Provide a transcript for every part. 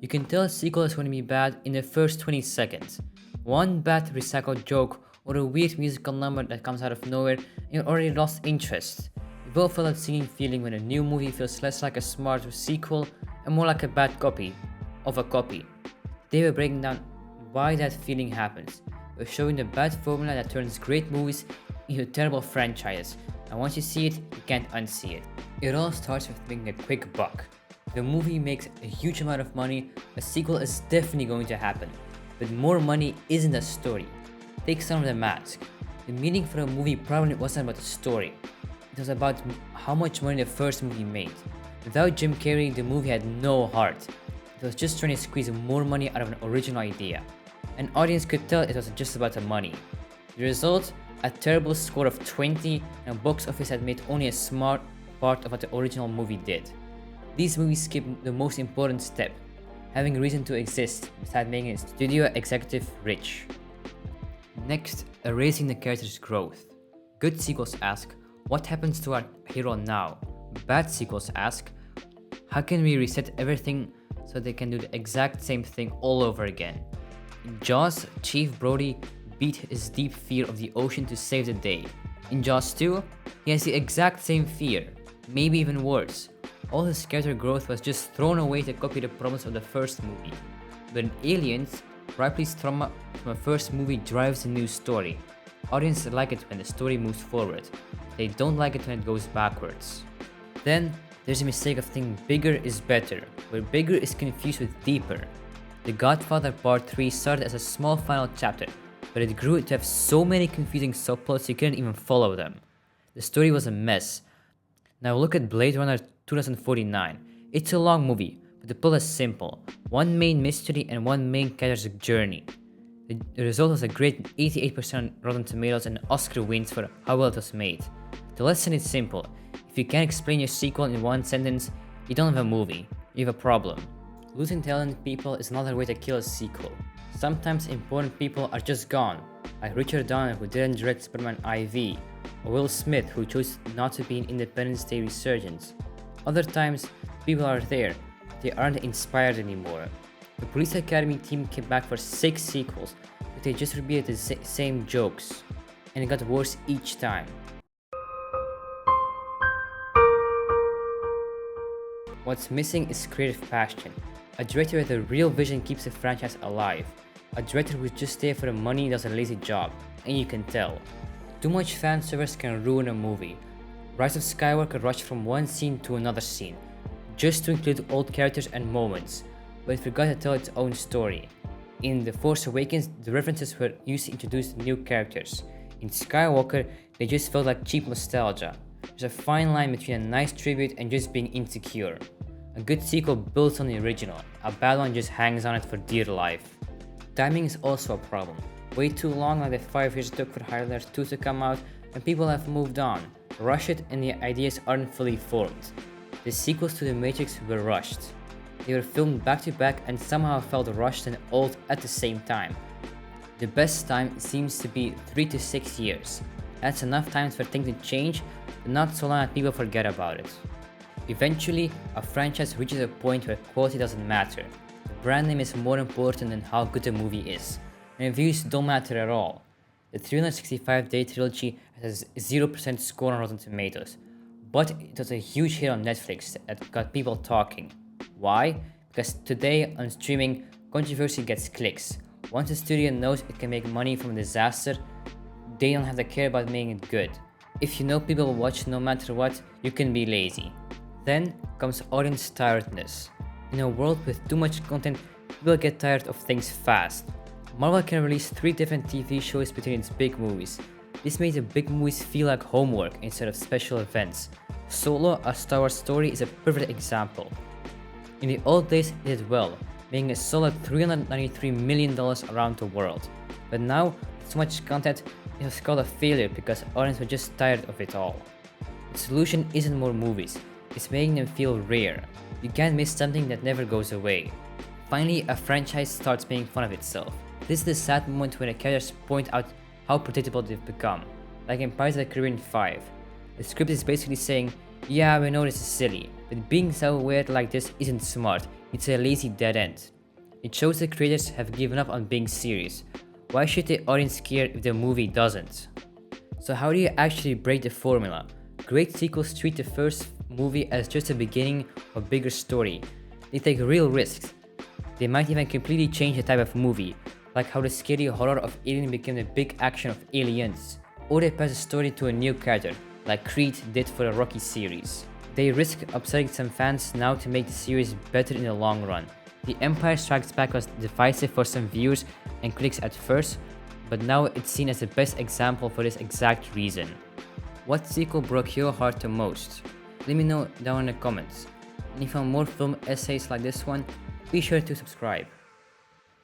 You can tell a sequel is going to be bad in the first 20 seconds. One bad recycled joke or a weird musical number that comes out of nowhere and you're already lost interest. You both feel that singing feeling when a new movie feels less like a smart sequel and more like a bad copy of a copy. They were breaking down why that feeling happens. We're showing the bad formula that turns great movies into terrible franchises, and once you see it, you can't unsee it. It all starts with making a quick buck. If the movie makes a huge amount of money, a sequel is definitely going to happen. But more money isn't a story. Take Son of the Mask. The meaning for a movie probably wasn't about the story. It was about how much money the first movie made. Without Jim Carrey, the movie had no heart. It was just trying to squeeze more money out of an original idea. An audience could tell it was just about the money. The result? A terrible score of 20 and a box office that made only a smart part of what the original movie did. These movies skip the most important step, having a reason to exist besides making a studio executive rich. Next, erasing the character's growth. Good sequels ask, what happens to our hero now? Bad sequels ask, how can we reset everything so they can do the exact same thing all over again? In Jaws, Chief Brody beat his deep fear of the ocean to save the day. In Jaws 2, he has the exact same fear, maybe even worse. All his character growth was just thrown away to copy the problems of the first movie. But in Aliens, Ripley's trauma from a first movie drives a new story. Audiences like it when the story moves forward. They don't like it when it goes backwards. Then, there's a mistake of thinking bigger is better, where bigger is confused with deeper. The Godfather Part 3 started as a small final chapter, but it grew to have so many confusing subplots you couldn't even follow them. The story was a mess. Now look at Blade Runner 2049. It's a long movie, but the plot is simple. One main mystery and one main character's journey. The result was a great 88% on Rotten Tomatoes and Oscar wins for how well it was made. The lesson is simple. If you can't explain your sequel in one sentence, you don't have a movie, you have a problem. Losing talented people is another way to kill a sequel. Sometimes important people are just gone, like Richard Donner who didn't direct Spider-Man IV, or Will Smith who chose not to be in Independence Day Resurgence. Other times, people are there, they aren't inspired anymore. The Police Academy team came back for 6 sequels, but they just repeated the same jokes, and it got worse each time. What's missing is creative passion. A director with a real vision keeps the franchise alive. A director who's just there for the money does a lazy job, and you can tell. Too much fan service can ruin a movie. Rise of Skywalker rushed from one scene to another scene, just to include old characters and moments, but it forgot to tell its own story. In The Force Awakens, the references were used to introduce new characters. In Skywalker, they just felt like cheap nostalgia. There's a fine line between a nice tribute and just being insecure. A good sequel builds on the original, a bad one just hangs on it for dear life. Timing is also a problem. Way too long, like the 5 years it took for Highlander 2 to come out, and people have moved on. Rush it and the ideas aren't fully formed. The sequels to The Matrix were rushed. They were filmed back to back and somehow felt rushed and old at the same time. The best time seems to be 3 to 6 years. That's enough time for things to change, but not so long that people forget about it. Eventually, a franchise reaches a point where quality doesn't matter. The brand name is more important than how good the movie is, and reviews don't matter at all. The 365-day trilogy has a 0% score on Rotten Tomatoes, but it was a huge hit on Netflix that got people talking. Why? Because today on streaming, controversy gets clicks. Once a studio knows it can make money from a disaster, they don't have to care about making it good. If you know people will watch no matter what, you can be lazy. Then comes audience tiredness. In a world with too much content, people get tired of things fast. Marvel can release 3 different TV shows between its big movies. This made the big movies feel like homework instead of special events. Solo, a Star Wars story, is a perfect example. In the old days, it did well, making a solid $393 million around the world. But now, with so much content, it was called a failure because audiences were just tired of it all. The solution isn't more movies, it's making them feel rare. You can't miss something that never goes away. Finally, a franchise starts making fun of itself. This is the sad moment when the characters point out how predictable they've become, like in Pirates of the Caribbean 5. The script is basically saying, yeah, we know this is silly, but being so weird like this isn't smart, It's a lazy dead end. It shows the creators have given up on being serious. Why should the audience care if the movie doesn't? So how do you actually break the formula? Great sequels treat the first movie as just the beginning of a bigger story. They take real risks. They might even completely change the type of movie, like how the scary horror of Alien became the big action of Aliens. Or they pass the story to a new character, like Creed did for the Rocky series. They risk upsetting some fans now to make the series better in the long run. The Empire Strikes Back was divisive for some viewers and critics at first, but now it's seen as the best example for this exact reason. What sequel broke your heart the most? Let me know down in the comments. And if you want more film essays like this one, be sure to subscribe.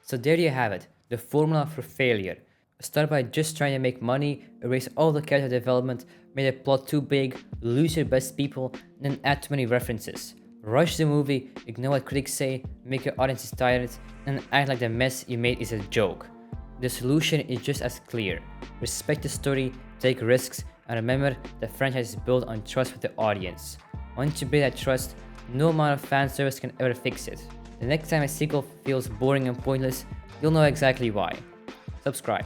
So there you have it, the formula for failure. Start by just trying to make money, erase all the character development, make the plot too big, lose your best people, and then add too many references. Rush the movie, ignore what critics say, make your audiences tired, and act like the mess you made is a joke. The solution is just as clear. Respect the story, take risks, and remember the franchise is built on trust with the audience. Once you build that trust, no amount of fan service can ever fix it. The next time a sequel feels boring and pointless, you'll know exactly why. Subscribe.